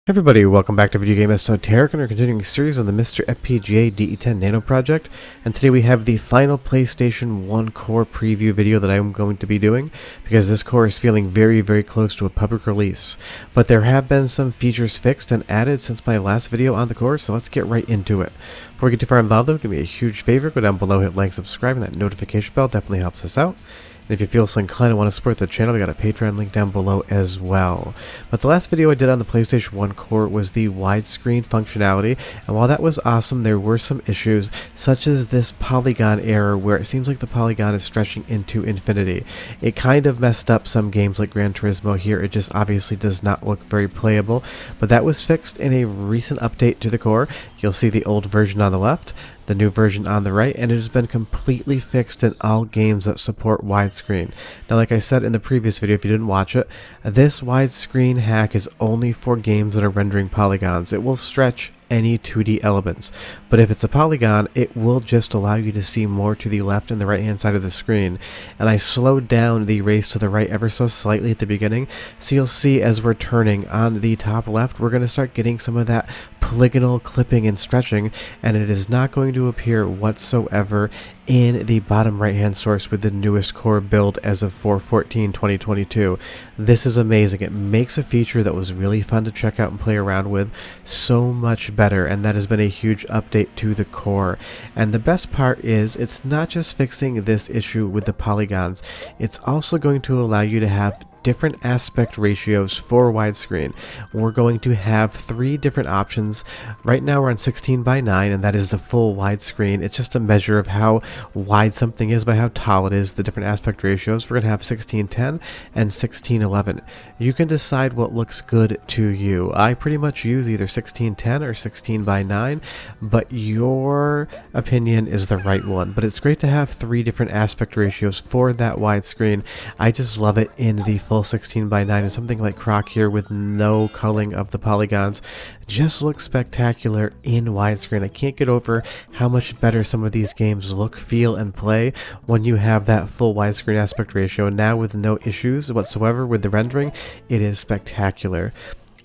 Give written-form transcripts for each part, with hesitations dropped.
Everybody, welcome back to Video Game Esoteric, and we're continuing a series on the MiSTer FPGA DE-10 Nano project. And today we have the final PlayStation 1 core preview video that I'm going to be doing, because this core is feeling very close to a public release. But there have been some features fixed and added since my last video on the core, so let's get right into it. Before we get too far involved though, do me a huge favor, go down below, hit like, subscribe, and that notification bell definitely helps us out. And if you feel so inclined and want to support the channel, we got a Patreon link down below as well. But the last video I did on the PlayStation 1 core was the widescreen functionality, and while that was awesome, there were some issues, such as this polygon error where it seems like the polygon is stretching into infinity. It kind of messed up some games like Gran Turismo here. It just obviously does not look very playable, but that was fixed in a recent update to the core. You'll see the old version on the left, the new version on the right, and it has been completely fixed in all games that support widescreen. Now, like I said in the previous video, if you didn't watch it, this widescreen hack is only for games that are rendering polygons. It will stretch any 2D elements, but if it's a polygon, it will just allow you to see more to the left and the right hand side of the screen. And I slowed down the race to the right ever so slightly at the beginning, so you'll see as we're turning on the top left, we're going to start getting some of that polygonal clipping and stretching, and it is not going to appear whatsoever in the bottom right hand source with the newest core build as of 4/14/2022. This is amazing. It makes a feature that was really fun to check out and play around with so much better, and that has been a huge update to the core. And the best part is it's not just fixing this issue with the polygons, it's also going to allow you to have different aspect ratios for widescreen. We're going to have 3 different options. Right now we're on 16:9, and that is the full widescreen. It's just a measure of how wide something is by how tall it is, the different aspect ratios. We're going to have 16:10 and 16:11. You can decide what looks good to you. I pretty much use either 16:10 or 16:9, but your opinion is the right one. But it's great to have 3 different aspect ratios for that widescreen. I just love it in the full 16:9, and something like Croc here with no culling of the polygons just looks spectacular in widescreen. I can't get over how much better some of these games look, feel, and play when you have that full widescreen aspect ratio. And now with no issues whatsoever with the rendering, it is spectacular.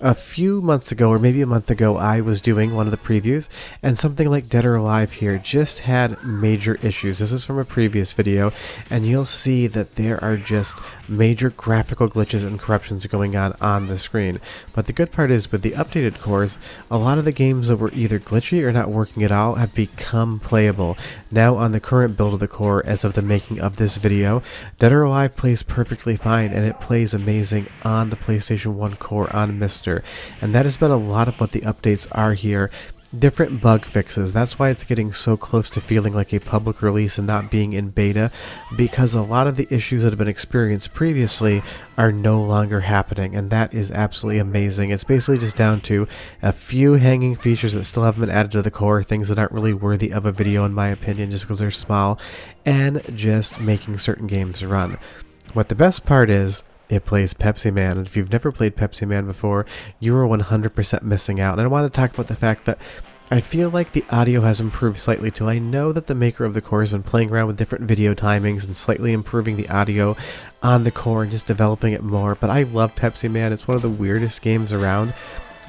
A few months ago, or maybe a month ago, I was doing one of the previews, and something like Dead or Alive here just had major issues. This is from a previous video, and you'll see that there are just major graphical glitches and corruptions going on the screen. But the good part is, with the updated cores, a lot of the games that were either glitchy or not working at all have become playable. Now on the current build of the core, as of the making of this video, Dead or Alive plays perfectly fine, and it plays amazing on the PlayStation 1 core on MiSTer. And that has been a lot of what the updates are here. Different bug fixes. That's why it's getting so close to feeling like a public release and not being in beta, because a lot of the issues that have been experienced previously are no longer happening, and that is absolutely amazing. It's basically just down to a few hanging features that still haven't been added to the core, things that aren't really worthy of a video in my opinion just because they're small, and just making certain games run. What the best part is, it plays Pepsi Man, and if you've never played Pepsi Man before, you are 100% missing out. And I want to talk about the fact that I feel like the audio has improved slightly too. I know that the maker of the core has been playing around with different video timings and slightly improving the audio on the core and just developing it more, but I love Pepsi Man. It's one of the weirdest games around,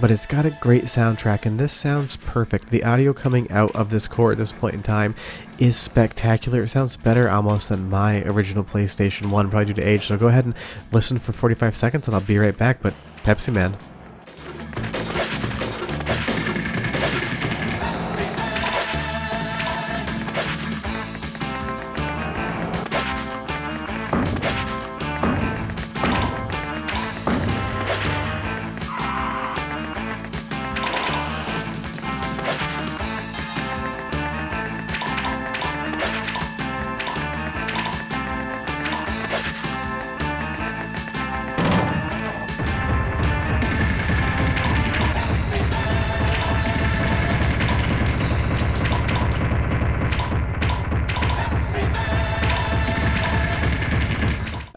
but it's got a great soundtrack, and this sounds perfect. The audio coming out of this core at this point in time is spectacular. It sounds better almost than my original PlayStation 1, probably due to age. So go ahead and listen for 45 seconds, and I'll be right back. But Pepsi Man.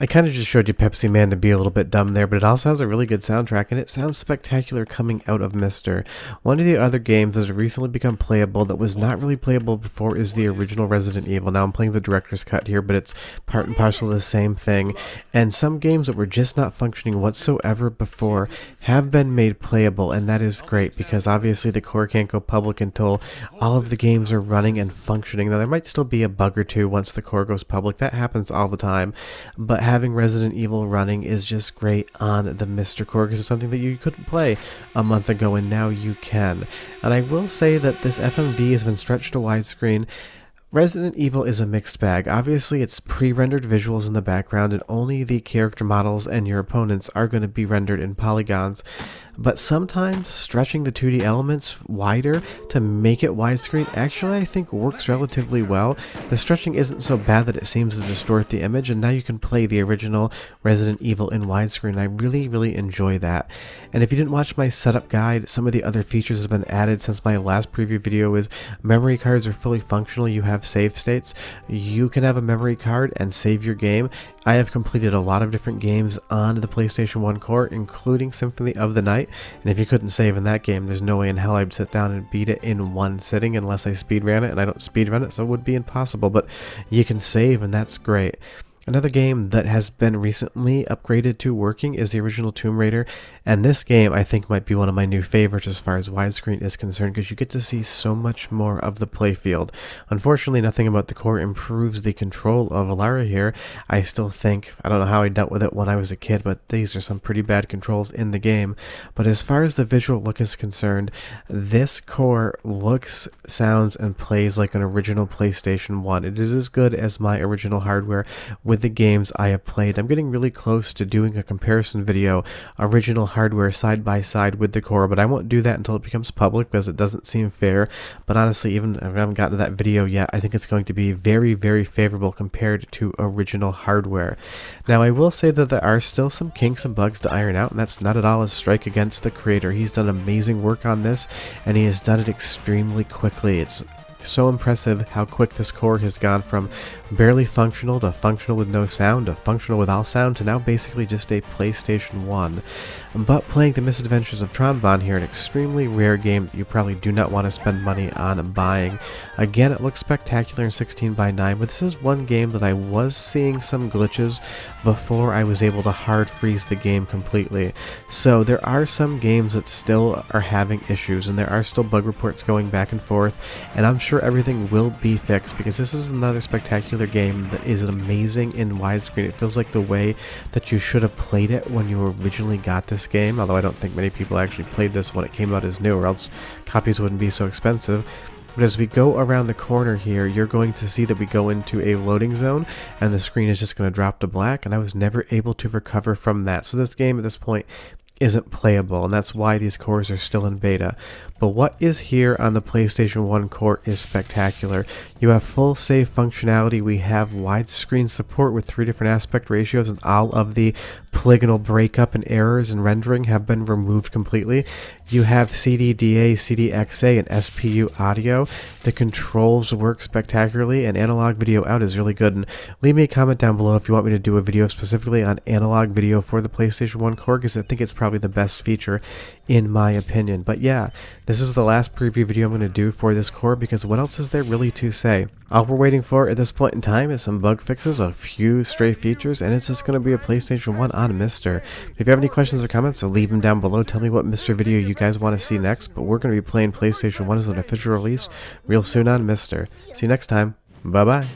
I kind of just showed you Pepsi Man to be a little bit dumb there, but it also has a really good soundtrack, and it sounds spectacular coming out of MiSTer. One of the other games that has recently become playable that was not really playable before is the original Resident Evil. Now I'm playing the director's cut here, but it's part and parcel of the same thing. And some games that were just not functioning whatsoever before have been made playable, and that is great because obviously the core can't go public until all of the games are running and functioning. Now there might still be a bug or two once the core goes public. That happens all the time. But having Resident Evil running is just great on the MiSTer core because it's something that you couldn't play a month ago and now you can. And I will say that this FMV has been stretched to widescreen. Resident Evil is a mixed bag. Obviously, it's pre-rendered visuals in the background, and only the character models and your opponents are going to be rendered in polygons. But sometimes stretching the 2D elements wider to make it widescreen actually I think works relatively well. The stretching isn't so bad that it seems to distort the image, and now you can play the original Resident Evil in widescreen. I really enjoy that. And if you didn't watch my setup guide, some of the other features have been added since my last preview video. Is memory cards are fully functional. You have save states. You can have a memory card and save your game. I have completed a lot of different games on the PlayStation 1 core, including Symphony of the Night, and if you couldn't save in that game, there's no way in hell I'd sit down and beat it in one sitting unless I speedran it, and I don't speedrun it, so it would be impossible, but you can save, and that's great. Another game that has been recently upgraded to working is the original Tomb Raider, and this game I think might be one of my new favorites as far as widescreen is concerned because you get to see so much more of the playfield. Unfortunately, nothing about the core improves the control of Lara here. I still think, I don't know how I dealt with it when I was a kid, but these are some pretty bad controls in the game. But as far as the visual look is concerned, this core looks, sounds, and plays like an original PlayStation 1. It is as good as my original hardware with the games I have played. I'm getting really close to doing a comparison video, original hardware side by side with the core, but I won't do that until it becomes public because it doesn't seem fair. But honestly, even if I haven't gotten to that video yet, I think it's going to be very favorable compared to original hardware. Now I will say that there are still some kinks and bugs to iron out, and that's not at all a strike against the creator. He's done amazing work on this, and he has done it extremely quickly. It's so impressive how quick this core has gone from barely functional to functional with no sound to functional with all sound to now basically just a PlayStation 1. But playing the Misadventures of Tronbon here, an extremely rare game that you probably do not want to spend money on buying. Again, it looks spectacular in 16:9, but this is one game that I was seeing some glitches before I was able to hard freeze the game completely. So there are some games that still are having issues, and there are still bug reports going back and forth, and I'm sure everything will be fixed because this is another spectacular game that is amazing in widescreen. It feels like the way that you should have played it when you originally got this game, although I don't think many people actually played this when it came out as new, or else copies wouldn't be so expensive. But as we go around the corner here, you're going to see that we go into a loading zone, and the screen is just going to drop to black, and I was never able to recover from that. So this game at this point isn't playable, and that's why these cores are still in beta. But what is here on the PlayStation 1 core is spectacular. You have full save functionality, we have widescreen support with 3 different aspect ratios, and all of the polygonal breakup and errors and rendering have been removed completely. You have CD-DA, CD-XA, and SPU audio. The controls work spectacularly, and analog video out is really good. And leave me a comment down below if you want me to do a video specifically on analog video for the PlayStation 1 core, because I think it's probably the best feature in my opinion. But yeah, this is the last preview video I'm going to do for this core, because what else is there really to say? All we're waiting for at this point in time is some bug fixes, a few stray features, and it's just going to be a PlayStation 1 on MiSTer. If you have any questions or comments, so leave them down below. Tell me what MiSTer video you guys want to see next, but we're going to be playing PlayStation 1 as an official release real soon on MiSTer. See you next time. Bye bye.